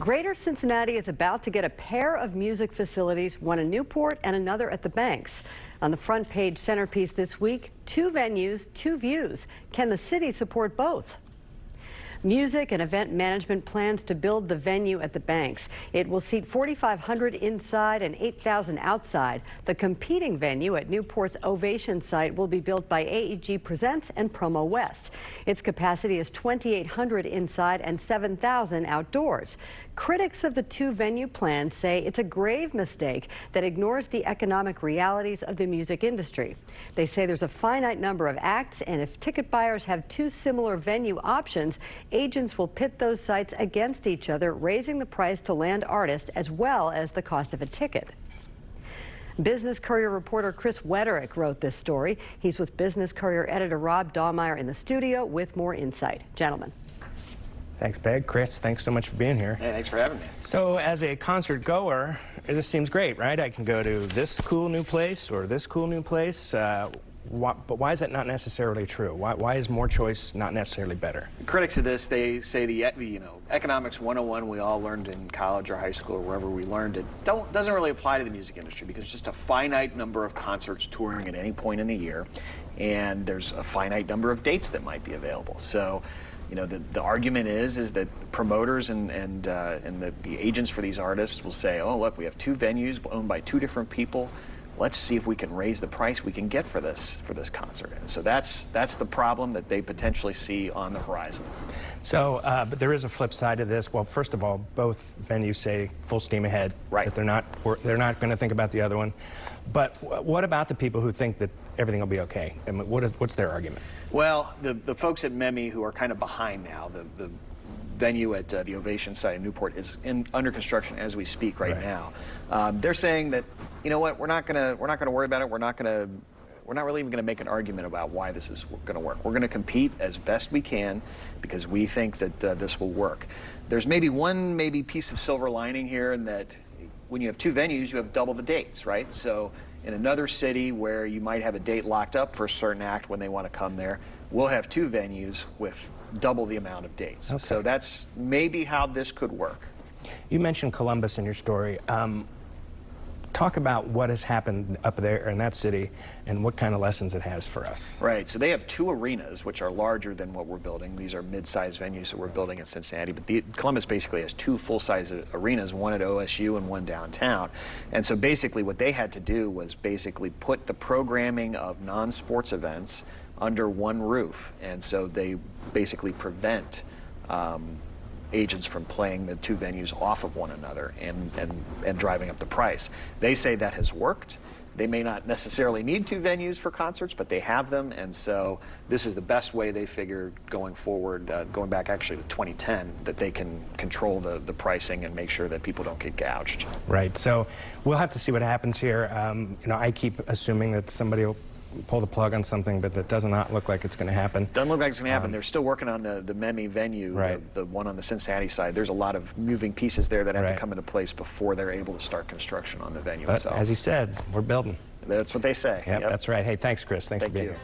Greater Cincinnati is about to get a pair of music facilities, one in Newport and another at the Banks. On the front page centerpiece this week, 2 venues, 2 views. Can the city support both? Music and event management plans to build the venue at the Banks. It will seat 4,500 inside and 8,000 outside. The competing venue at Newport's Ovation site will be built by AEG Presents and Promo West. Its capacity is 2,800 inside and 7,000 outdoors. Critics of the 2 venue plans say it's a grave mistake that ignores the economic realities of the music industry. They say there's a finite number of acts, and if ticket buyers have 2 similar venue options, agents will pit those sites against each other, raising the price to land artists as well as the cost of a ticket. Business Courier reporter Chris Wetterick wrote this story. He's with Business Courier editor Rob Dahlmeyer in the studio with more insight. Gentlemen. Thanks, Peg. Chris, thanks so much for being here. Hey, thanks for having me. So, as a concert goer, this seems great, right? I can go to this cool new place or this cool new place. But why is that not necessarily true? Why is more choice not necessarily better? Critics of this, they say the economics 101 we all learned in college or high school or wherever we learned it doesn't really apply to the music industry because it's just a finite number of concerts touring at any point in the year, and there's a finite number of dates that might be available. So, the argument is that promoters and the agents for these artists will say, oh, look, we have 2 venues owned by 2 different people. Let's see if we can raise the price we can get for this concert. And so that's the problem that they potentially see on the horizon. So, but there is a flip side to this. Well, first of all, both venues say full steam ahead. Right. That they're not going to think about the other one. But what about the people who think that everything will be okay? I mean, what's their argument? Well, the folks at MEMI who are kind of behind now, the venue at the Ovation site in Newport is under construction as we speak right now. They're saying that, you know what, we're not gonna worry about it. We're not really even gonna make an argument about why this is gonna work. We're gonna compete as best we can because we think that this will work. There's one piece of silver lining here, in that when you have 2 venues, you have double the dates, right? So in another city where you might have a date locked up for a certain act when they want to come there, we'll have 2 venues with double the amount of dates. Okay. So that's maybe how this could work. You mentioned Columbus in your story. Talk about what has happened up there in that city and what kind of lessons it has for us. Right, so they have 2 arenas which are larger than what we're building. These are mid-sized venues that we're building in Cincinnati, but Columbus basically has 2 full-size arenas, one at OSU and one downtown. And so basically what they had to do was basically put the programming of non-sports events under one roof, and so they basically prevent agents from playing the 2 venues off of one another and driving up the price. They say that has worked. They may not necessarily need 2 venues for concerts, but they have them, and so this is the best way they figure going forward, going back actually to 2010, that they can control the pricing and make sure that people don't get gouged. Right, so we'll have to see what happens here. I keep assuming that somebody will pull the plug on something, but that does not look like it's going to happen. Doesn't look like it's going to happen. They're still working on the MEMI venue, right. the one on the Cincinnati side. There's a lot of moving pieces there that have to come into place before they're able to start construction on the venue itself. As he said, we're building. That's what they say. Yep, that's right. Hey, thanks, Chris. Thanks for being here.